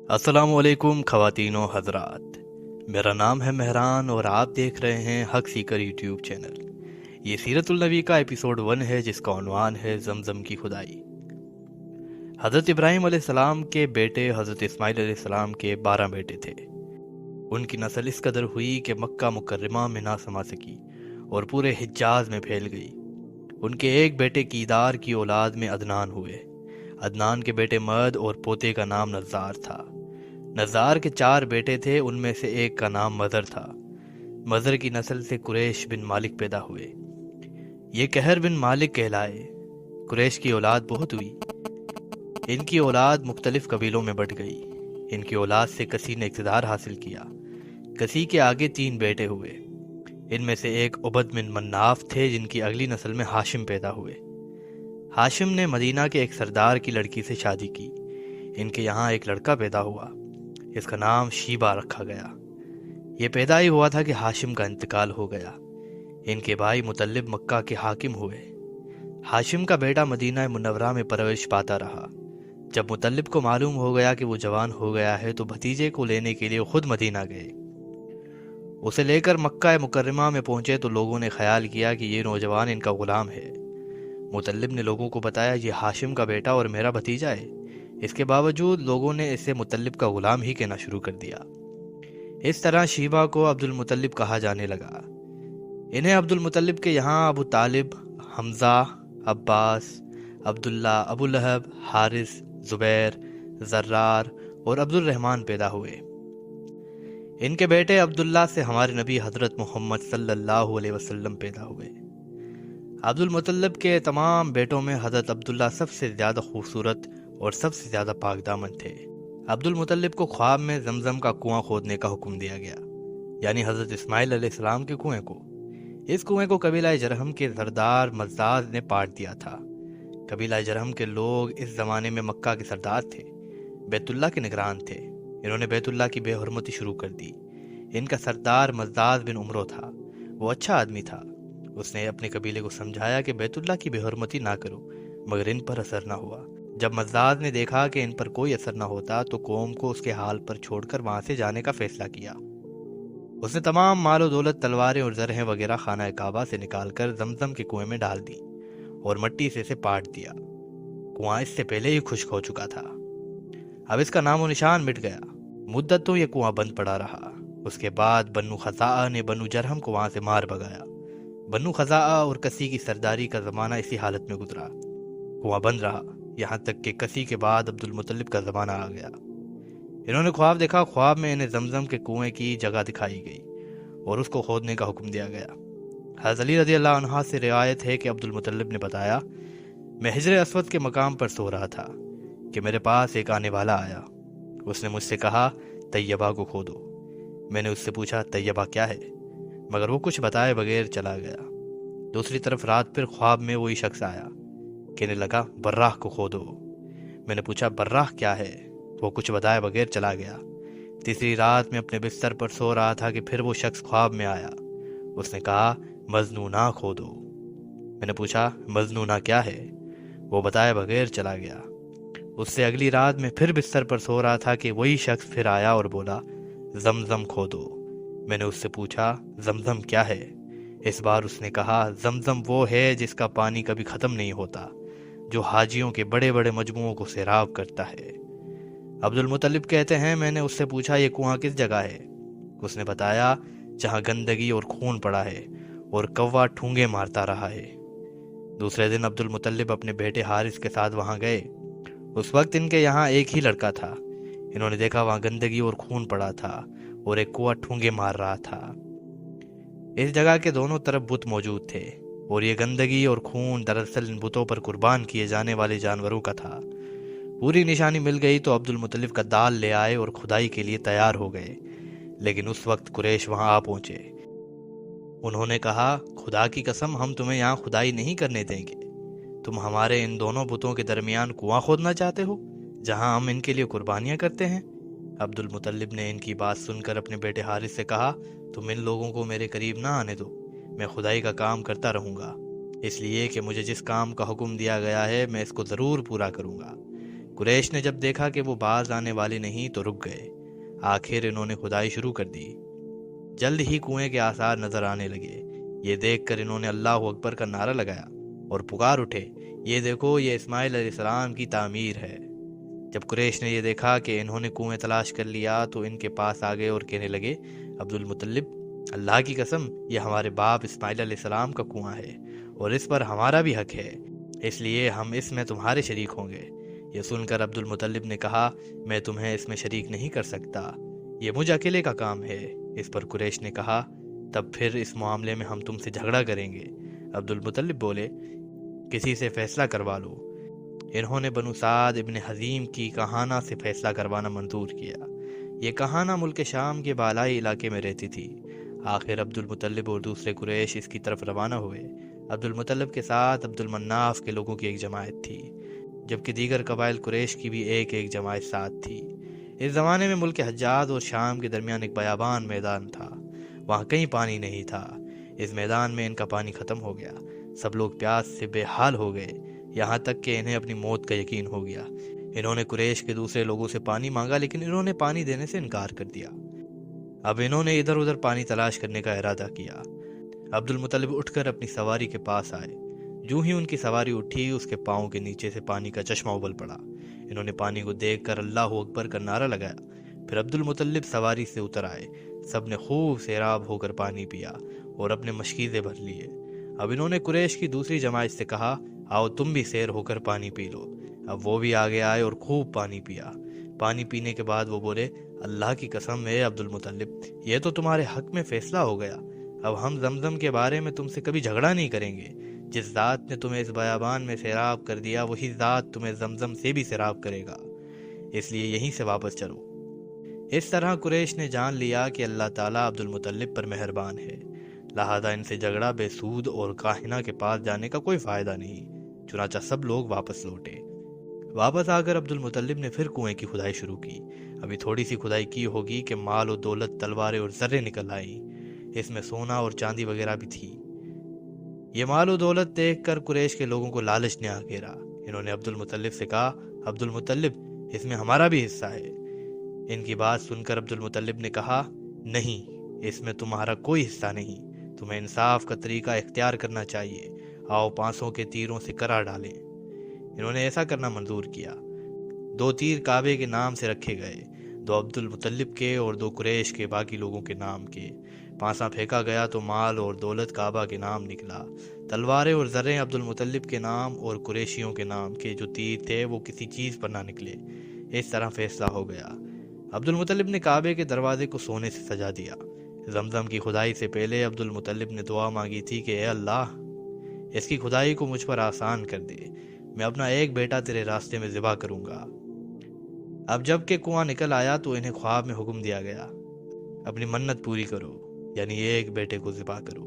अस्सलाम वालेकुम ख़वातीन व हज़रात। मेरा नाम है मेहरान और आप देख रहे हैं हक सीकर यूट्यूब चैनल। ये सीरतुल नबी का एपिसोड 1 है जिसका उन्वान है ज़मज़म की खुदाई। हज़रत इब्राहीम अलैहिस्सलाम के बेटे हज़रत इस्माइल अलैहिस्सलाम के 12 बेटे थे। उनकी नस्ल इस कदर हुई कि मक्का मुकर्रमा में ना समा सकी और पूरे हिजाज में फैल गई। उनके एक बेटे कीदार की औलाद में अदनान हुए। अदनान के बेटे मद और पोते का नाम नज़ार था। नज़ार के 4 बेटे थे, उनमें से एक का नाम मज़र था। मज़र की नस्ल से कुरैश बिन मालिक पैदा हुए। ये कहर बिन मालिक कहलाए। कुरैश की औलाद बहुत हुई। इनकी औलाद मुख्तलिफ कबीलों में बट गई। इनकी औलाद से कसी ने इक़्तिदार हासिल किया। कसी के आगे 3 बेटे हुए। इनमें से एक उबद बिन मन्नाफ थे, जिनकी अगली नस्ल में हाशिम पैदा हुए। हाशिम ने मदीना के एक सरदार की लड़की से शादी की। इनके यहाँ एक लड़का पैदा हुआ। इसका नाम शीबा रखा गया। ये पैदा ही हुआ था कि हाशिम का इंतकाल हो गया। इनके भाई मुतल्लिब मक्का के हाकिम हुए। हाशिम का बेटा मदीना मुनव्वरा में परवरिश पाता रहा। जब मुतल्लिब को मालूम हो गया कि वो जवान हो गया है तो भतीजे को लेने के लिए खुद मदीना गए। उसे लेकर मक्का मुकर्रमा में पहुंचे तो लोगों ने ख्याल किया कि ये नौजवान इनका गुलाम है। मुतल्लिब ने लोगों को बताया, ये हाशिम का बेटा और मेरा भतीजा है। इसके बावजूद लोगों ने इसे मुतल्लिब का गुलाम ही कहना शुरू कर दिया। इस तरह शीबा को अब्दुल मुतल्लिब कहा जाने लगा। इन्हें अब्दुल मुतल्लिब के यहाँ अबू तालिब, हमजा, अब्बास, अब्दुल्ला, अबू लहब, हारिस, जुबैर, जर्रार और अब्दुल रहमान पैदा हुए। इनके बेटे अब्दुल्ला से हमारे नबी हज़रत मोहम्मद सल्लल्लाहु अलैहि वसल्लम पैदा हुए। अब्दुल मुतल्लिब के तमाम बेटों में हज़रत अब्दुल्ला सबसे ज़्यादा खूबसूरत और सबसे ज़्यादा पाकदामन थे। अब्दुल मुतल्लिब को ख्वाब में जमजम का कुआं खोदने का हुक्म दिया गया, यानी हज़रत इस्माइल अलैहिस्सलाम के कुएं को। इस कुएं को कबीला जरहम के सरदार मज़दाद ने पाट दिया था। कबीला जरहम के लोग इस ज़माने में मक्का के सरदार थे, बैतुल्ला के निगरान थे। इन्होंने बैतुल्ला की बेहुरमती शुरू कर दी। इनका सरदार मज़दाद बिन उमरो था। वो अच्छा आदमी था। उसने अपने कबीले को समझाया कि बैतुल्ला की बेहुरमती ना करो, मगर इन पर असर ना हुआ। जब मज़दाद ने देखा कि इन पर कोई असर ना होता तो कौम को उसके हाल पर छोड़कर वहां से जाने का फैसला किया। उसने तमाम मालो दौलत, तलवारें और जरहें वगैरह खाना काबा से निकालकर जमजम के कुएं में डाल दी और मट्टी से इसे पाट दिया। कुआं इससे पहले ही खुश्क हो चुका था। अब इसका नामो निशान मिट गया। मुद्दतों ये कुआं बंद पड़ा रहा। उसके बाद बन्नू खज़ाआ ने बन्नू जरहम को वहां से मार भगाया। बन्नू खज़ाआ और कसी की सरदारी का ज़माना इसी हालत में गुजरा। कुआं बंद रहा, यहाँ तक कि कसी के बाद अब्दुल मुतल्लिब का ज़माना आ गया। इन्होंने ख्वाब देखा। ख्वाब में इन्हें जमजम के कुएं की जगह दिखाई गई और उसको खोदने का हुक्म दिया गया। हज़रत अली रज़ी अल्लाह अन्हा से रिवायत है कि अब्दुल मुतल्लिब ने बताया, मैं हिजर अस्वद के मकाम पर सो रहा था कि मेरे पास एक आने वाला आया। उसने मुझसे कहा, तैयबा को खोदो। मैंने उससे पूछा, तैयबा क्या है? मगर वो कुछ बताए बगैर चला गया। दूसरी तरफ रात फिर ख्वाब में वही शख्स आया। कहने लगा, बर्राह को खोदो। मैंने पूछा, बर्राह क्या है? वो कुछ बताए बगैर चला गया। तीसरी रात में अपने बिस्तर पर सो रहा था कि फिर वो शख्स ख्वाब में आया। उसने कहा, मजनूना खोदो। मैंने पूछा, मजनूना क्या है? वो बताए बगैर चला गया। उससे अगली रात में फिर बिस्तर पर सो रहा था कि वही शख्स फिर आया और बोला, जमजम खोदो। मैंने उससे पूछा, जमजम क्या है? इस बार उसने कहा, जमजम वो है जिसका पानी कभी ख़त्म नहीं होता, जो हाजियों के बड़े बड़े मजमुओं को सैराब करता है। अब्दुल मुतल्लिब कहते हैं, मैंने उससे पूछा, ये कुआं किस जगह है? उसने बताया, जहां गंदगी और खून पड़ा है और कौवा ठूंगे मारता रहा है। दूसरे दिन अब्दुल मुतल्लिब अपने बेटे हारिस के साथ वहां गए। उस वक्त इनके यहाँ एक ही लड़का था। इन्होंने देखा वहां गंदगी और खून पड़ा था और एक कौवा ठूंगे मार रहा था। इस जगह के दोनों तरफ बुत मौजूद थे और ये गंदगी और खून दरअसल इन बुतों पर कुर्बान किए जाने वाले जानवरों का था। पूरी निशानी मिल गई तो अब्दुल मुतल्लिब का दाल ले आए और खुदाई के लिए तैयार हो गए। लेकिन उस वक्त कुरैश वहां आ पहुंचे। उन्होंने कहा, खुदा की कसम, हम तुम्हें यहाँ खुदाई नहीं करने देंगे। तुम हमारे इन दोनों बुतों के दरमियान कुआं खोदना चाहते हो जहां हम इनके लिए कुर्बानियां करते हैं। अब्दुल मुतल्लिब ने इनकी बात सुनकर अपने बेटे हारिस से कहा, तुम इन लोगों को मेरे करीब ना आने दो। मैं खुदाई का काम करता रहूंगा, इसलिए कि मुझे जिस काम का हुक्म दिया गया है मैं इसको ज़रूर पूरा करूंगा। قریش نے جب دیکھا کہ وہ باز آنے والے نہیں تو رک گئے۔ آخر انہوں نے کھدائی شروع کر دی۔ جلد ہی کنویں کے آثار نظر آنے لگے۔ یہ دیکھ کر انہوں نے اللہ اکبر کا نعرہ لگایا اور پکار اٹھے، یہ دیکھو، یہ اسماعیل علیہ السلام کی تعمیر ہے۔ جب قریش نے یہ دیکھا کہ انہوں نے کنویں تلاش کر لیا تو ان کے پاس آ گئے اور کہنے لگے، عبد المطلب، اللہ کی قسم، یہ ہمارے باپ اسماعیل علیہ السلام کا کنواں ہے اور اس پر ہمارا بھی حق ہے، اس لیے ہم اس میں تمہارے شریک ہوں گے۔ یہ سن کر عبد المطلب نے کہا، میں تمہیں اس میں شریک نہیں کر سکتا، یہ مجھ اکیلے کا کام ہے۔ اس پر قریش نے کہا، تب پھر اس معاملے میں ہم تم سے جھگڑا کریں گے۔ عبد المطلب بولے، کسی سے فیصلہ کروا لو۔ انہوں نے بنو سعد ابن حزیم کی کہانہ سے فیصلہ کروانا منظور کیا۔ یہ کہانہ ملک شام کے بالائی علاقے میں رہتی تھی۔ آخر عبد المطلب اور دوسرے قریش اس کی طرف روانہ ہوئے۔ عبد المطلب کے ساتھ عبد المناف کے لوگوں کی ایک جماعت تھی، جبکہ دیگر قبائل قریش کی بھی ایک جماعت ساتھ تھی۔ اس زمانے میں ملک حجاز اور شام کے درمیان ایک بیابان میدان تھا، وہاں کہیں پانی نہیں تھا۔ اس میدان میں ان کا پانی ختم ہو گیا، سب لوگ پیاس سے بے حال ہو گئے، یہاں تک کہ انہیں اپنی موت کا یقین ہو گیا۔ انہوں نے قریش کے دوسرے لوگوں سے پانی مانگا، لیکن انہوں نے پانی دینے سے انکار کر دیا۔ اب انہوں نے ادھر ادھر پانی تلاش کرنے کا ارادہ کیا۔ عبد المطلب اٹھ کر اپنی سواری کے پاس آئے۔ جو ہی ان کی سواری اٹھی، اس کے پاؤں کے نیچے سے پانی کا چشمہ ابل پڑا۔ انہوں نے پانی کو دیکھ کر اللہ اکبر کا نعرہ لگایا۔ پھر عبد المطلب سواری سے اتر آئے۔ سب نے خوب سیراب ہو کر پانی پیا اور اپنے مشکیزے بھر لیے۔ اب انہوں نے قریش کی دوسری جماعت سے کہا، آؤ تم بھی سیر ہو کر پانی پی لو۔ اب وہ بھی آگے آئے اور خوب پانی پیا۔ پانی پینے کے بعد وہ بولے، اللہ کی قسم ہے عبد المطلب، یہ تو تمہارے حق میں فیصلہ ہو گیا۔ اب ہم زمزم کے بارے میں تم سے کبھی جھگڑا نہیں کریں گے۔ جس ذات نے تمہیں اس بیابان میں سیراب کر دیا، وہی ذات تمہیں زمزم سے بھی سیراب کرے گا، اس لیے یہیں سے واپس چلو۔ اس طرح قریش نے جان لیا کہ اللہ تعالیٰ عبد المطلب پر مہربان ہے، لہذا ان سے جھگڑا بے سود اور کاہنہ کے پاس جانے کا کوئی فائدہ نہیں۔ چنانچہ سب لوگ واپس لوٹے۔ واپس آ کر عبد المطلب نے پھر کنویں کی کھدائی شروع کی۔ ابھی تھوڑی سی کھدائی کی ہوگی کہ مال و دولت، تلواریں اور زریں نکل آئیں۔ اس میں سونا اور چاندی وغیرہ بھی تھی۔ یہ مال و دولت دیکھ کر قریش کے لوگوں کو لالچ نے آ گھیرا۔ انہوں نے عبد المطلب سے کہا، عبد المطلب، اس میں ہمارا بھی حصہ ہے۔ ان کی بات سن کر عبد المطلب نے کہا، نہیں، اس میں تمہارا کوئی حصہ نہیں، تمہیں انصاف کا طریقہ اختیار کرنا چاہیے۔ آؤ 500 کے تیروں سے کرا ڈالیں۔ انہوں نے ایسا کرنا منظور کیا۔ 2 تیر کعبے کے نام سے رکھے گئے، 2 عبد المطلب کے اور 2 قریش کے باقی لوگوں کے نام کے۔ پانسا پھینکا گیا تو مال اور دولت کعبہ کے نام نکلا۔ تلواریں اور زریں عبد المطلب کے نام اور قریشیوں کے نام کے جو تیر تھے وہ کسی چیز پر نہ نکلے۔ اس طرح فیصلہ ہو گیا۔ عبد المطلب نے کعبے کے دروازے کو سونے سے سجا دیا۔ زمزم کی کھدائی سے پہلے عبد المطلب نے دعا مانگی تھی کہ اے اللہ، اس کی کھدائی کو مجھ پر آسان کر دے، میں اپنا ایک بیٹا تیرے راستے میں ذبح کروں گا۔ اب جب کہ کنواں نکل آیا تو انہیں خواب میں حکم دیا گیا، اپنی منت پوری کرو، یعنی ایک بیٹے کو ذبح کرو۔